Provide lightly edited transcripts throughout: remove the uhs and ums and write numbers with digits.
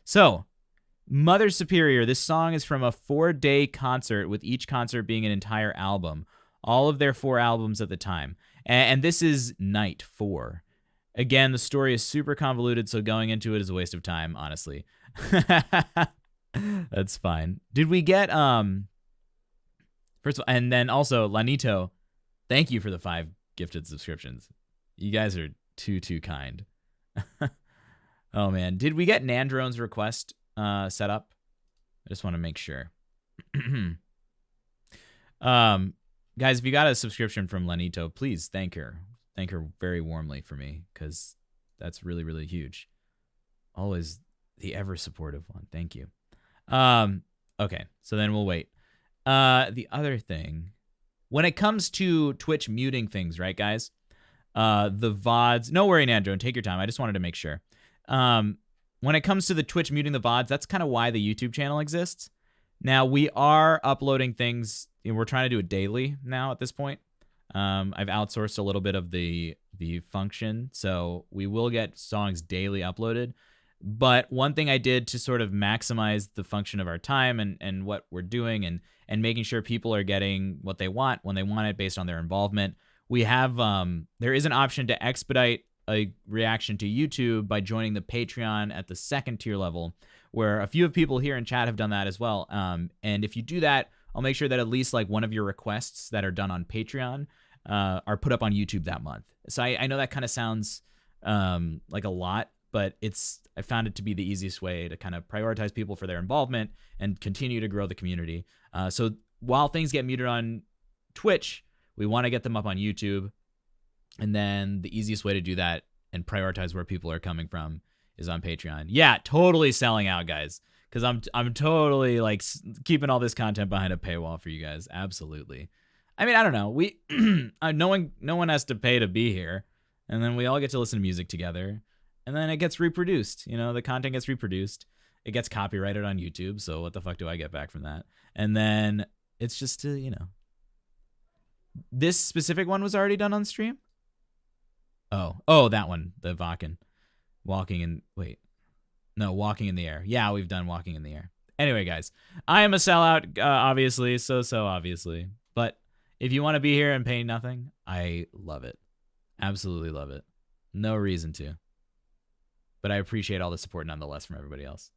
So, Mother Superior, this song is from a 4-day concert, with each concert being an entire album. All of their 4 albums at the time. And this is night 4. Again, the story is super convoluted, so going into it is a waste of time, honestly. That's fine. Did we get, first of all, and then also, Lanito, thank you for the 5 gifted subscriptions. You guys are too kind. Oh, man. Did we get Nandrone's request set up? I just want to make sure. Guys, if you got a subscription from Lanito, please thank her. Thank her very warmly for me, because that's really, really huge. Always the ever supportive one. Thank you. Okay, so then we'll wait. The other thing, when it comes to Twitch muting things, right, guys? The VODs, no worry, Nandrone, take your time. I just wanted to make sure. When it comes to the Twitch muting the VODs, that's kind of why the YouTube channel exists. Now, we are uploading things. We're trying to do it daily now at this point. I've outsourced a little bit of the function, so we will get songs daily uploaded. But one thing I did to sort of maximize the function of our time and what we're doing and making sure people are getting what they want when they want it based on their involvement, we have there is an option to expedite a reaction to YouTube by joining the Patreon at the 2nd tier level, where a few of people here in chat have done that as well. And if you do that, I'll make sure that at least like one of your requests that are done on Patreon are put up on YouTube that month. So I know that kind of sounds like a lot, but I found it to be the easiest way to kind of prioritize people for their involvement and continue to grow the community. So while things get muted on Twitch, we want to get them up on YouTube. And then the easiest way to do that and prioritize where people are coming from is on Patreon. Yeah, totally selling out, guys, because I'm totally like keeping all this content behind a paywall for you guys. Absolutely. I mean, I don't know. We no one has to pay to be here, and then we all get to listen to music together, and then it gets reproduced. You know, the content gets reproduced. It gets copyrighted on YouTube. So what the fuck do I get back from that? And then it's just to, you know, this specific one was already done on stream. Oh, that one, the Vakken. Walking in the air. Yeah, we've done Walking in the Air. Anyway, guys, I am a sellout, obviously, so obviously. But if you want to be here and pay nothing, I love it. Absolutely love it. No reason to. But I appreciate all the support nonetheless from everybody else.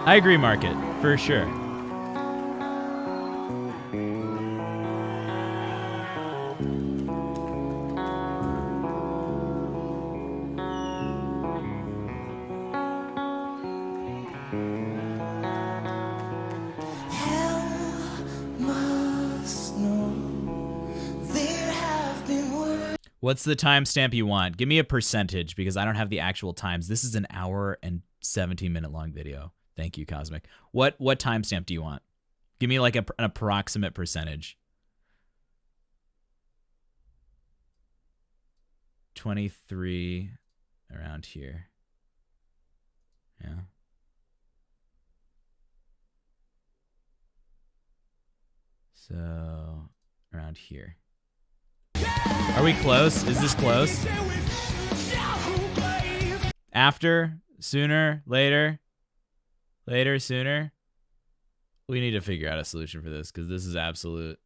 I agree, Market, for sure. What's the timestamp you want? Give me a percentage, because I don't have the actual times. This is an hour and 17-minute long video. Thank you, Cosmic. What timestamp do you want? Give me like an approximate percentage. 23, around here. Yeah. So, around here. Are we close? Is this close? After? Sooner? Later? Later? Sooner? We need to figure out a solution for this, because this is absolute.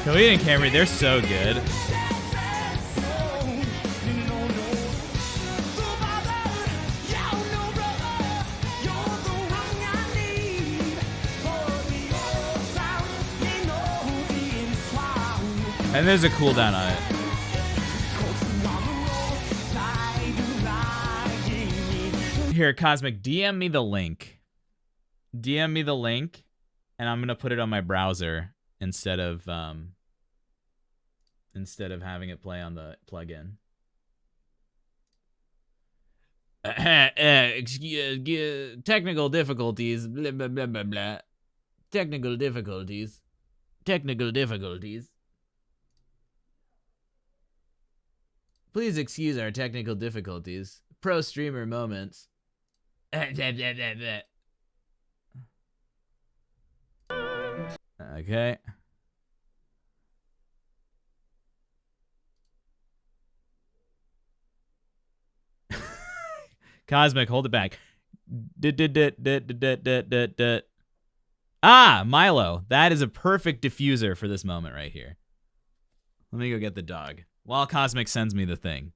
Coheed and Cambria, they're so good. And there's a cooldown on it. Here, Cosmic, DM me the link. DM me the link, and I'm gonna put it on my browser instead of having it play on the plugin. Technical difficulties. Blah, blah, blah, blah, blah. Technical difficulties. Technical difficulties. Please excuse our technical difficulties. Pro streamer moments. Okay. Cosmic, hold it back. Ah, Milo. That is a perfect diffuser for this moment right here. Let me go get the dog while Cosmic sends me the thing.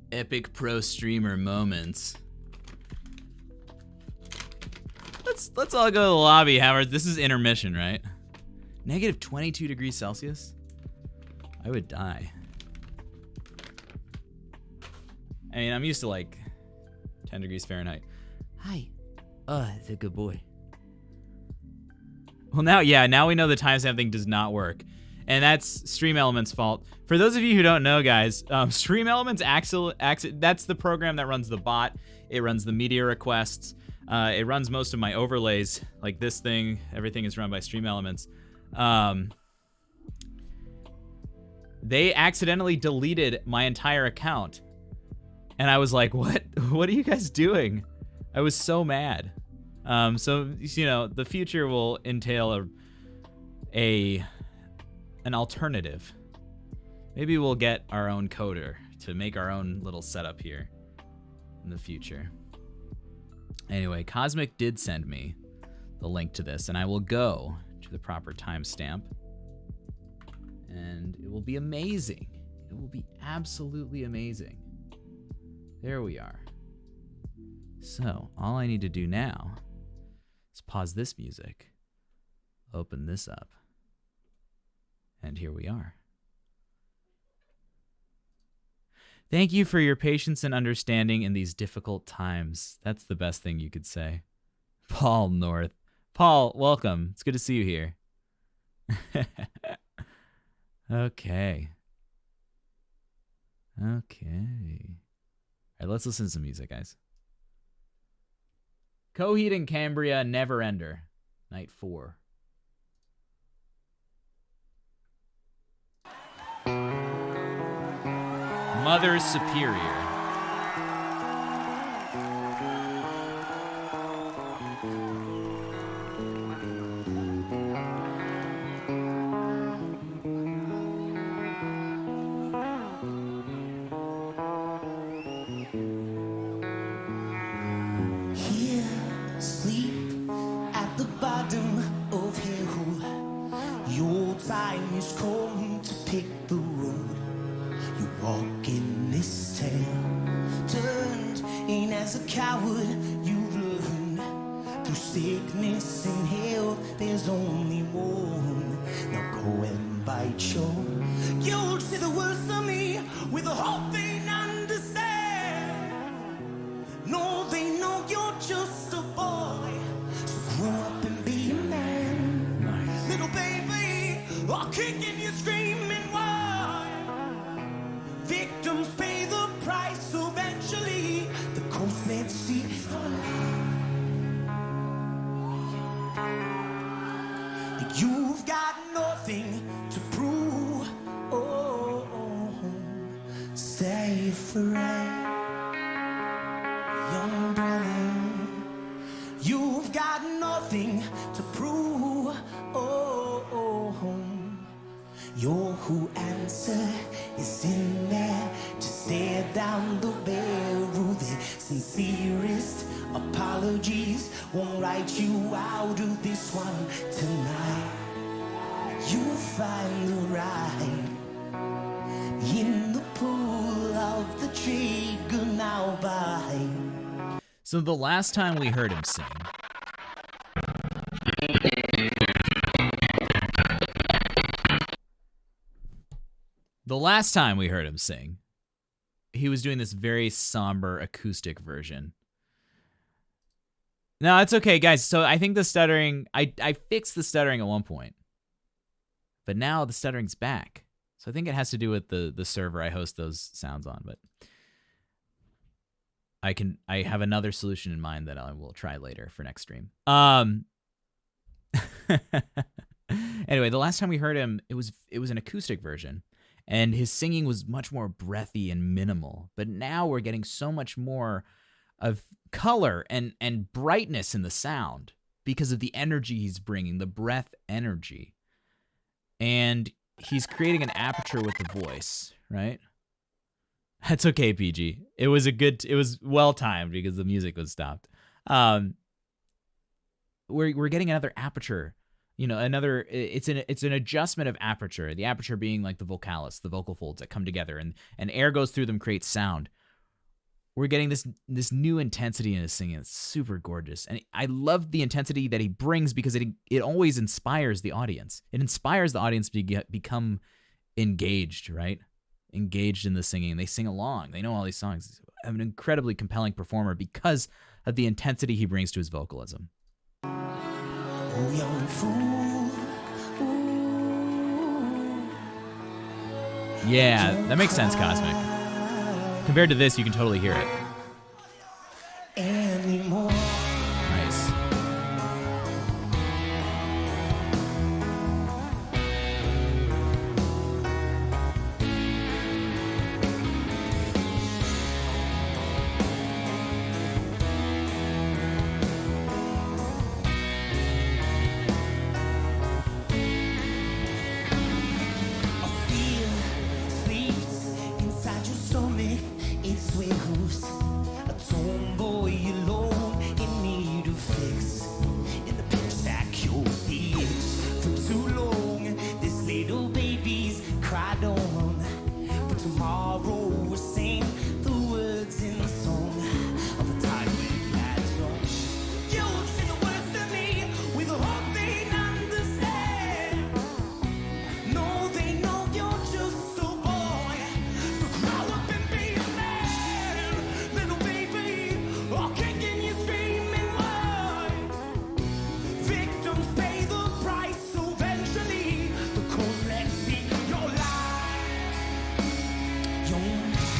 Epic pro streamer moments. Let's all go to the lobby, Howard. This is intermission, right? Negative 22 degrees Celsius? I would die. I mean, I'm used to like 10 degrees Fahrenheit. Hi. Oh, it's a good boy. Well, now we know the timestamp thing does not work. And that's Stream Elements' fault. For those of you who don't know, guys, Stream Elements, that's the program that runs the bot. It runs the media requests. It runs most of my overlays, like this thing. Everything is run by Stream Elements. They accidentally deleted my entire account. And I was like, what? What are you guys doing? I was so mad. So, you know, the future will entail an alternative. Maybe we'll get our own coder to make our own little setup here in the future. Anyway, Cosmic did send me the link to this, and I will go to the proper timestamp, and it will be amazing. It will be absolutely amazing. There we are. So, all I need to do now is pause this music, open this up, and here we are. Thank you for your patience and understanding in these difficult times. That's the best thing you could say. Paul North. Paul, welcome. It's good to see you here. Okay. Okay. All right, let's listen to some music, guys. Coheed and Cambria, Never Ender, Night 4. Mother Superior. Your who answer is in there to stare down the barrel. The sincerest apologies won't write you out of this one tonight. You'll find the ride in the pool of the trigger now by. So the last time we heard him sing, he was doing this very somber acoustic version. No, it's okay, guys. So I think the stuttering, I fixed the stuttering at one point, but now the stuttering's back. So I think it has to do with the server I host those sounds on, but I have another solution in mind that I will try later for next stream. Anyway, the last time we heard him, it was an acoustic version, and his singing was much more breathy and minimal. But now we're getting so much more of color and brightness in the sound because of the energy he's bringing, the breath energy. And he's creating an aperture with the voice, right? That's okay, PG. It was well timed because the music was stopped. We're getting another aperture, it's an adjustment of aperture. The aperture being like the vocalis, the vocal folds that come together and air goes through them, creates sound. We're getting this new intensity in his singing. It's super gorgeous. And I love the intensity that he brings because it always inspires the audience. It inspires the audience to become engaged, right? Engaged in the singing. They sing along. They know all these songs. He's an incredibly compelling performer because of the intensity he brings to his vocalism. Oh, young fool. Yeah, that makes sense, Cosmic. Compared to this, you can totally hear it. Anymore. Nice.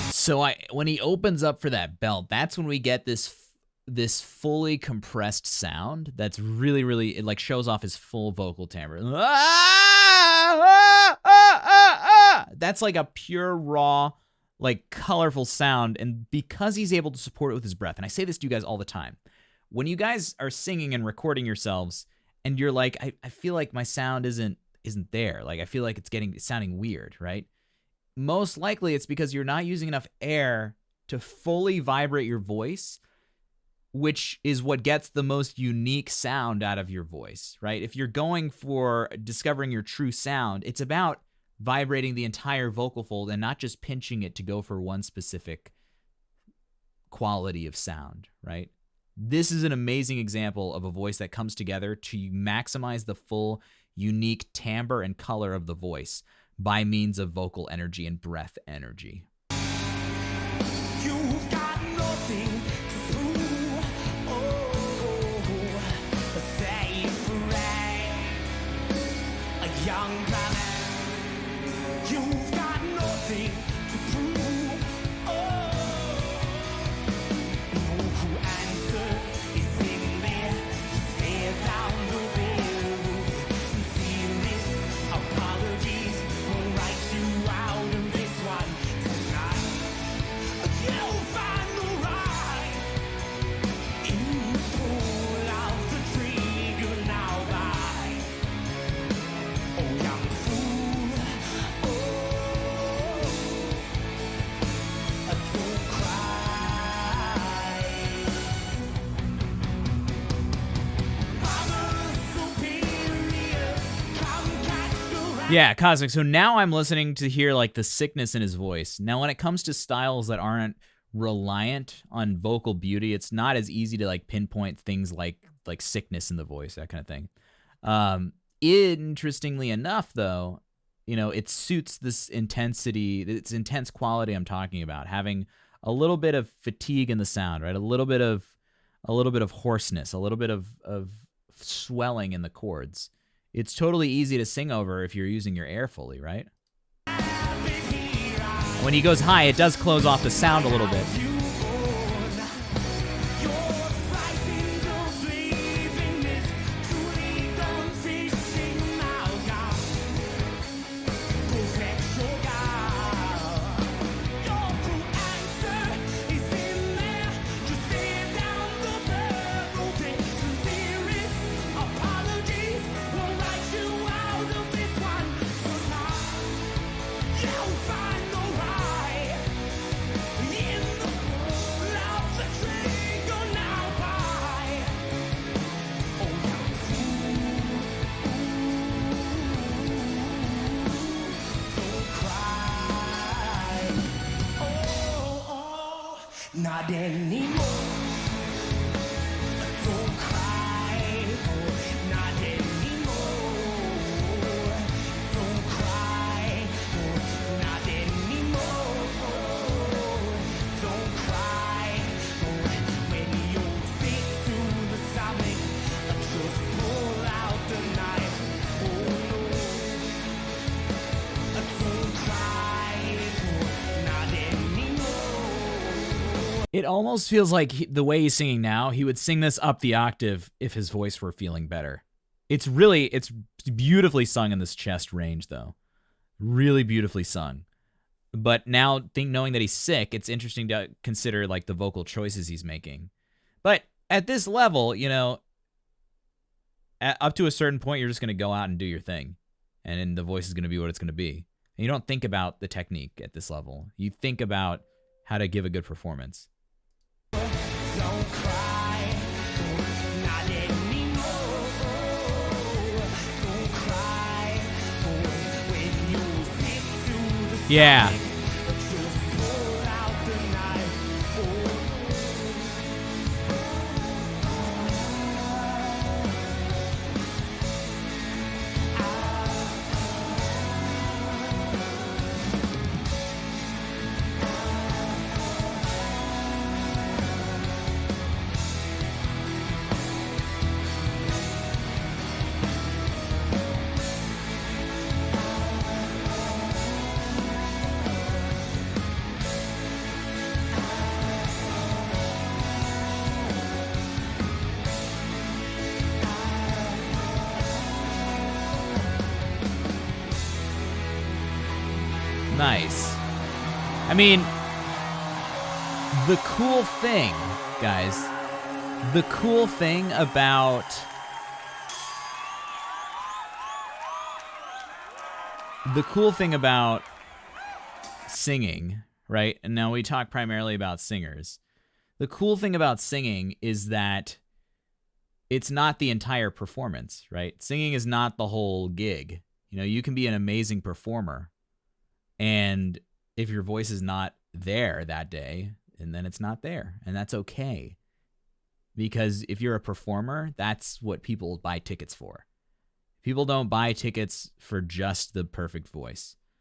So when he opens up for that belt, that's when we get this fully compressed sound. That's really, really, it like shows off his full vocal timbre. That's like a pure raw, like colorful sound. And because he's able to support it with his breath, and I say this to you guys all the time, when you guys are singing and recording yourselves, and you're like, I feel like my sound isn't there. Like I feel like it's sounding weird, right? Most likely it's because you're not using enough air to fully vibrate your voice, which is what gets the most unique sound out of your voice, right? If you're going for discovering your true sound, it's about vibrating the entire vocal fold and not just pinching it to go for one specific quality of sound, right? This is an amazing example of a voice that comes together to maximize the full, unique timbre and color of the voice by means of vocal energy and breath energy. You've got nothing to prove. Safe right. A young planet. You've got nothing to prove. No answer is in there. Stare down the barrel. Sincerest apologies. Write you out of this one tonight. You'll find the right Yeah, Cosmic. So now I'm listening to hear like the sickness in his voice. Now, when it comes to styles that aren't reliant on vocal beauty, it's not as easy to like pinpoint things like sickness in the voice, that kind of thing. Interestingly enough, though, it suits this intensity, this intense quality I'm talking about, having a little bit of fatigue in the sound, right? A little bit of hoarseness, a little bit of swelling in the chords. It's totally easy to sing over if you're using your air fully, right? When he goes high, it does close off the sound a little bit. Not anymore. Don't cry. Not anymore. Don't cry. Not anymore. Don't cry. When you're sick to the stomach, just pull out the knife. Oh no. Don't cry. Not anymore. It almost feels like the way he's singing now, he would sing this up the octave if his voice were feeling better. It's beautifully sung in this chest range, though. Really beautifully sung. But now, knowing that he's sick, it's interesting to consider like the vocal choices he's making. But at this level, up to a certain point, you're just going to go out and do your thing. And then the voice is going to be what it's going to be. And you don't think about the technique at this level. You think about how to give a good performance. Don't cry, not anymore. Don't cry when you sit to the Yeah. just pull out the knife. Nice. I mean, the cool thing, guys, the cool thing about singing, right? And now we talk primarily about singers. The cool thing about singing is that it's not the entire performance, right? Singing is not the whole gig. You can be an amazing performer, and if your voice is not there that day, and then it's not there, and that's okay. Because if you're a performer, that's what people buy tickets for. People don't buy tickets for just the perfect voice.